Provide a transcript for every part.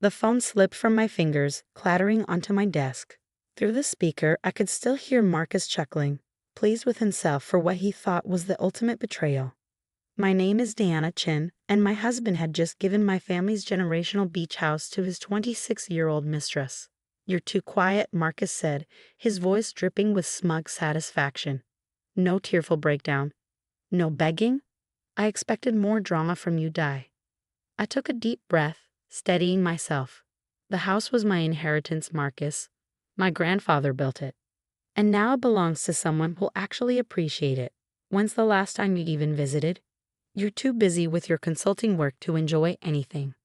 The phone slipped from my fingers, clattering onto my desk. Through the speaker, I could still hear Marcus chuckling, pleased with himself for what he thought was the ultimate betrayal. My name is Deanna Chin, and my husband had just given my family's generational beach house to his 26-year-old mistress. You're too quiet, Marcus said, his voice dripping with smug satisfaction. No tearful breakdown. No begging? I expected more drama from you, Di. I took a deep breath, steadying myself. The house was my inheritance, Marcus. My grandfather built it. And now it belongs to someone who'll actually appreciate it. When's the last time you even visited? You're too busy with your consulting work to enjoy anything.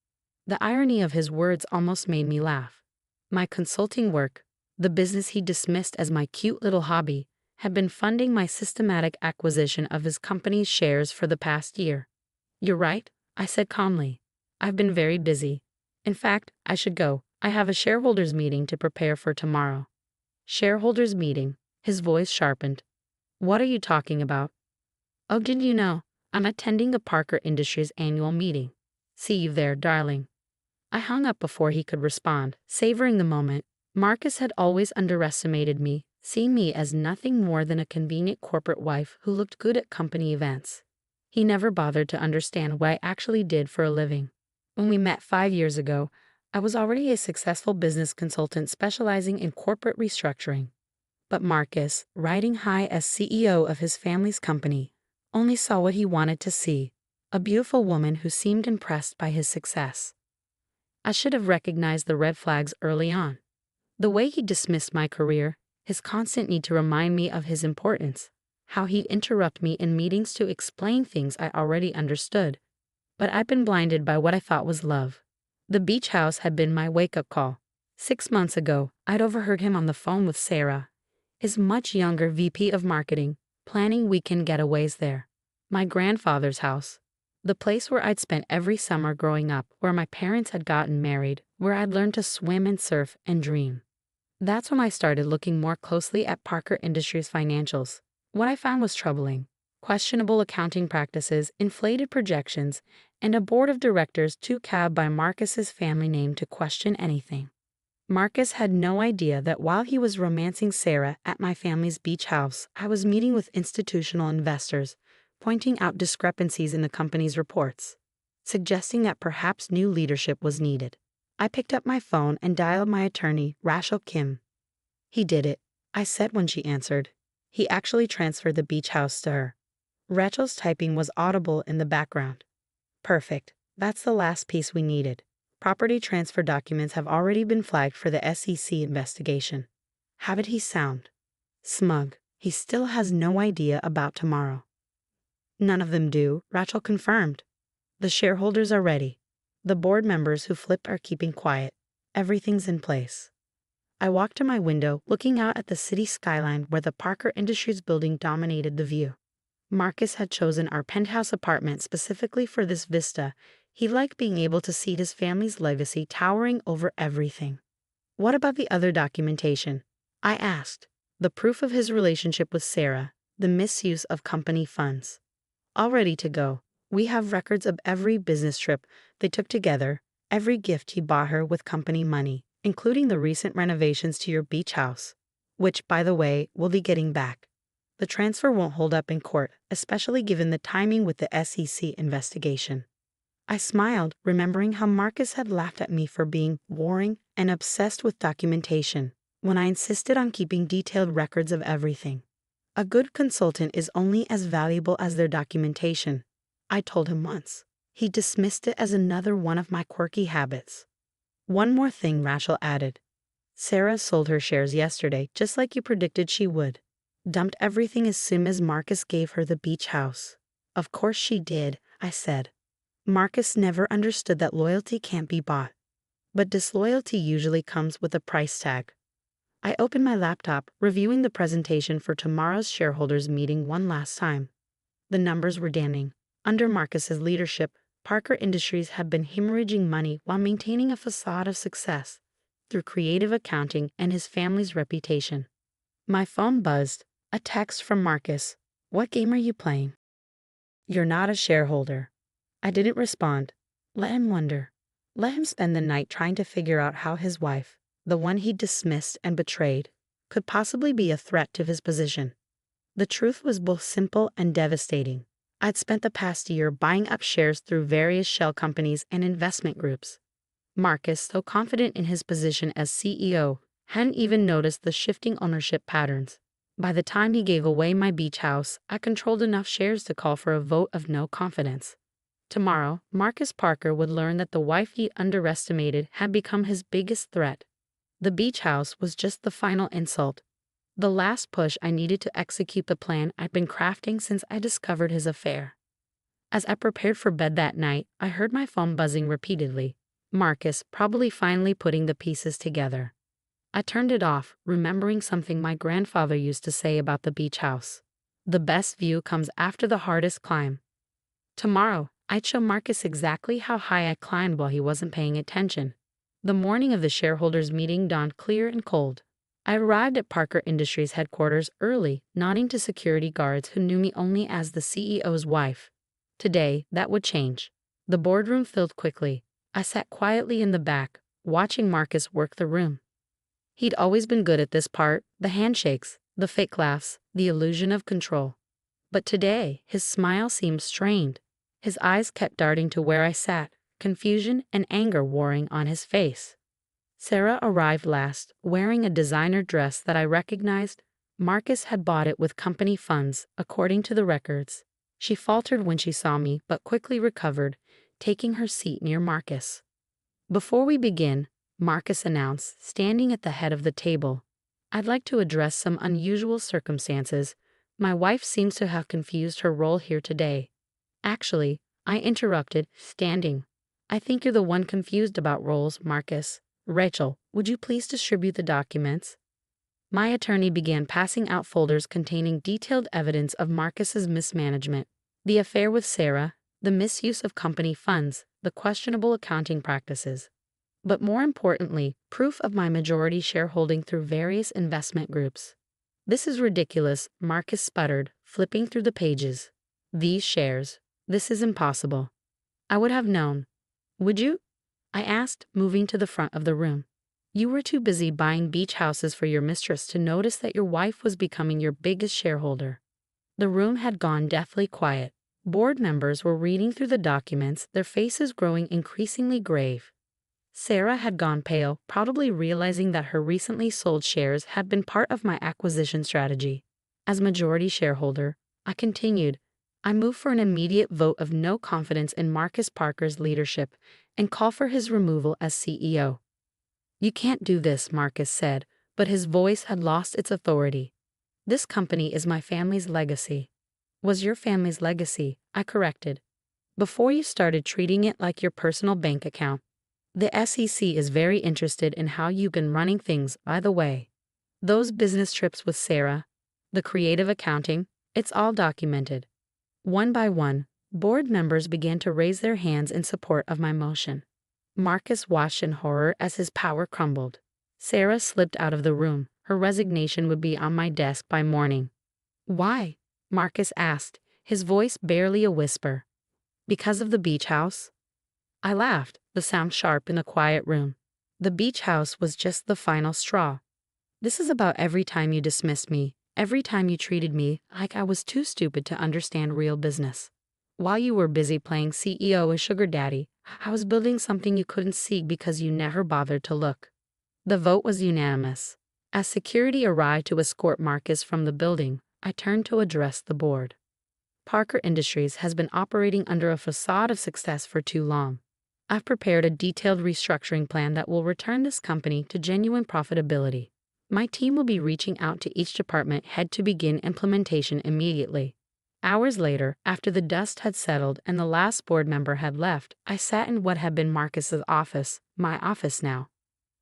The irony of his words almost made me laugh. My consulting work, the business he dismissed as my cute little hobby, had been funding my systematic acquisition of his company's shares for the past year. You're right, I said calmly. I've been very busy. In fact, I should go. I have a shareholders meeting to prepare for tomorrow. Shareholders meeting, his voice sharpened. What are you talking about? Oh, didn't you know? I'm attending the Parker Industries annual meeting. See you there, darling. I hung up before he could respond, savoring the moment. Marcus had always underestimated me, seeing me as nothing more than a convenient corporate wife who looked good at company events. He never bothered to understand what I actually did for a living. When we met 5 years ago, I was already a successful business consultant specializing in corporate restructuring. But Marcus, riding high as CEO of his family's company, only saw what he wanted to see, a beautiful woman who seemed impressed by his success. I should have recognized the red flags early on. The way he dismissed my career, his constant need to remind me of his importance, how he'd interrupt me in meetings to explain things I already understood. But I'd been blinded by what I thought was love. The beach house had been my wake-up call. 6 months ago, I'd overheard him on the phone with Sarah, his much younger VP of marketing, planning weekend getaways there. My grandfather's house. The place where I'd spent every summer growing up, where my parents had gotten married, where I'd learned to swim and surf and dream. That's when I started looking more closely at Parker Industries' financials. What I found was troubling. Questionable accounting practices, inflated projections, and a board of directors too cowed by Marcus's family name to question anything. Marcus had no idea that while he was romancing Sarah at my family's beach house, I was meeting with institutional investors, pointing out discrepancies in the company's reports, suggesting that perhaps new leadership was needed. I picked up my phone and dialed my attorney, Rachel Kim. He did it, I said when she answered. He actually transferred the beach house to her. Rachel's typing was audible in the background. Perfect. That's the last piece we needed. Property transfer documents have already been flagged for the SEC investigation. How did he sound? Smug. He still has no idea about tomorrow. None of them do, Rachel confirmed. The shareholders are ready. The board members who flipped are keeping quiet. Everything's in place. I walked to my window, looking out at the city skyline where the Parker Industries building dominated the view. Marcus had chosen our penthouse apartment specifically for this vista. He liked being able to see his family's legacy towering over everything. What about the other documentation? I asked. The proof of his relationship with Sarah, the misuse of company funds. All ready to go. We have records of every business trip they took together, every gift he bought her with company money, including the recent renovations to your beach house, which, by the way, we'll be getting back. The transfer won't hold up in court, especially given the timing with the SEC investigation. I smiled, remembering how Marcus had laughed at me for being boring and obsessed with documentation, when I insisted on keeping detailed records of everything. A good consultant is only as valuable as their documentation, I told him once. He dismissed it as another one of my quirky habits. One more thing, Rachel added. Sarah sold her shares yesterday, just like you predicted she would. Dumped everything as soon as Marcus gave her the beach house. Of course she did, I said. Marcus never understood that loyalty can't be bought. But disloyalty usually comes with a price tag. I opened my laptop, reviewing the presentation for tomorrow's shareholders meeting one last time. The numbers were damning. Under Marcus's leadership, Parker Industries had been hemorrhaging money while maintaining a facade of success through creative accounting and his family's reputation. My phone buzzed. A text from Marcus. What game are you playing? You're not a shareholder. I didn't respond. Let him wonder. Let him spend the night trying to figure out how his wife, the one he dismissed and betrayed, could possibly be a threat to his position. The truth was both simple and devastating. I'd spent the past year buying up shares through various shell companies and investment groups. Marcus, so confident in his position as CEO, hadn't even noticed the shifting ownership patterns. By the time he gave away my beach house, I controlled enough shares to call for a vote of no confidence. Tomorrow, Marcus Parker would learn that the wife he underestimated had become his biggest threat. The beach house was just the final insult, the last push I needed to execute the plan I'd been crafting since I discovered his affair. As I prepared for bed that night, I heard my phone buzzing repeatedly. Marcus probably finally putting the pieces together. I turned it off, remembering something my grandfather used to say about the beach house. The best view comes after the hardest climb. Tomorrow, I'd show Marcus exactly how high I climbed while he wasn't paying attention. The morning of the shareholders' meeting dawned clear and cold. I arrived at Parker Industries headquarters early, nodding to security guards who knew me only as the CEO's wife. Today, that would change. The boardroom filled quickly. I sat quietly in the back, watching Marcus work the room. He'd always been good at this part, the handshakes, the fake laughs, the illusion of control. But today, his smile seemed strained. His eyes kept darting to where I sat, confusion and anger warring on his face. Sarah arrived last, wearing a designer dress that I recognized. Marcus had bought it with company funds, according to the records. She faltered when she saw me, but quickly recovered, taking her seat near Marcus. "Before we begin," Marcus announced, standing at the head of the table, "I'd like to address some unusual circumstances. My wife seems to have confused her role here today." "Actually," I interrupted, standing. "I think you're the one confused about roles, Marcus. Rachel, would you please distribute the documents?" My attorney began passing out folders containing detailed evidence of Marcus's mismanagement, the affair with Sarah, the misuse of company funds, the questionable accounting practices. But more importantly, proof of my majority shareholding through various investment groups. "This is ridiculous," Marcus sputtered, flipping through the pages. "These shares. This is impossible." "I would have known." "Would you?" I asked, moving to the front of the room. "You were too busy buying beach houses for your mistress to notice that your wife was becoming your biggest shareholder." The room had gone deathly quiet. Board members were reading through the documents, their faces growing increasingly grave. Sarah had gone pale, probably realizing that her recently sold shares had been part of my acquisition strategy. As majority shareholder, I continued, "I move for an immediate vote of no confidence in Marcus Parker's leadership and call for his removal as CEO." "You can't do this," Marcus said, but his voice had lost its authority. "This company is my family's legacy." "Was your family's legacy," I corrected, "before you started treating it like your personal bank account. The SEC is very interested in how you've been running things, by the way. Those business trips with Sarah, the creative accounting, it's all documented." One by one, board members began to raise their hands in support of my motion. Marcus watched in horror as his power crumbled. Sarah slipped out of the room. Her resignation would be on my desk by morning. "Why?" Marcus asked, his voice barely a whisper. "Because of the beach house?" I laughed, the sound sharp in the quiet room. "The beach house was just the final straw. This is about every time you dismissed me, every time you treated me like I was too stupid to understand real business. While you were busy playing CEO and sugar daddy, I was building something you couldn't see because you never bothered to look." The vote was unanimous. As security arrived to escort Marcus from the building, I turned to address the board. Parker Industries has been operating under a facade of success for too long. I've prepared a detailed restructuring plan that will return this company to genuine profitability. My team will be reaching out to each department head to begin implementation immediately. Hours later, after the dust had settled and the last board member had left, I sat in what had been Marcus's office, my office now.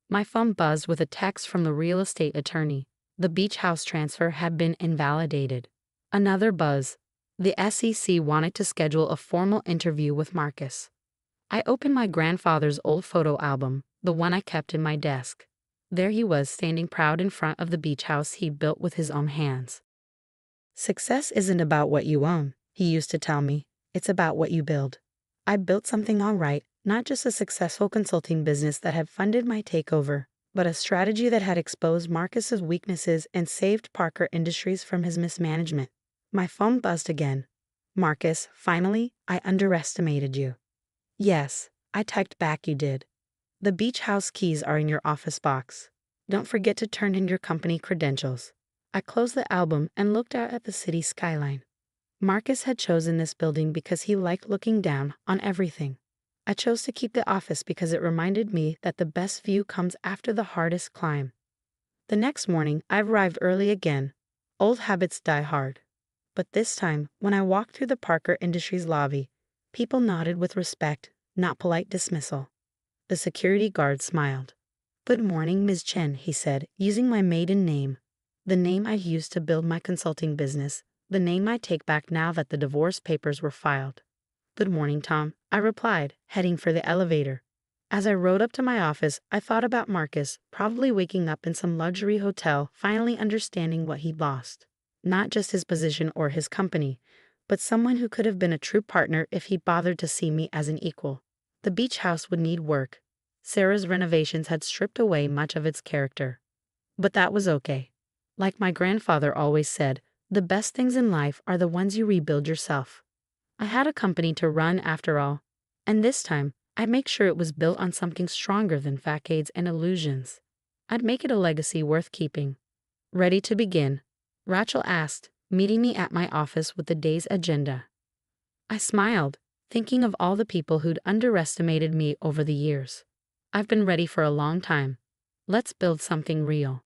My phone buzzed with a text from the real estate attorney. The beach house transfer had been invalidated. Another buzz. The SEC wanted to schedule a formal interview with Marcus. I opened my grandfather's old photo album, the one I kept in my desk. There he was, standing proud in front of the beach house he built with his own hands. "Success isn't about what you own," he used to tell me. "It's about what you build." I built something all right, Not just a successful consulting business that had funded my takeover, but a strategy that had exposed Marcus's weaknesses and saved Parker Industries from his mismanagement. My phone buzzed again. Marcus, finally, I underestimated you. Yes, I typed back you did. The beach house keys are in your office box. Don't forget to turn in your company credentials. I closed the album and looked out at the city skyline. Marcus had chosen this building because he liked looking down on everything. I chose to keep the office because it reminded me that the best view comes after the hardest climb. The next morning, I arrived early again. Old habits die hard. But this time, when I walked through the Parker Industries lobby, people nodded with respect, not polite dismissal. The security guard smiled. Good morning, Ms. Chen, he said, using my maiden name, the name I used to build my consulting business, the name I take back now that the divorce papers were filed. Good morning, Tom, I replied, heading for the elevator. As I rode up to my office, I thought about Marcus, probably waking up in some luxury hotel, finally understanding what he'd lost. Not just his position or his company, but someone who could have been a true partner if he bothered to see me as an equal. The beach house would need work. Sarah's renovations had stripped away much of its character. But that was okay. Like my grandfather always said, the best things in life are the ones you rebuild yourself. I had a company to run after all, and this time, I'd make sure it was built on something stronger than facades and illusions. I'd make it a legacy worth keeping. Ready to begin? Rachel asked, meeting me at my office with the day's agenda. I smiled, thinking of all the people who'd underestimated me over the years. I've been ready for a long time. Let's build something real.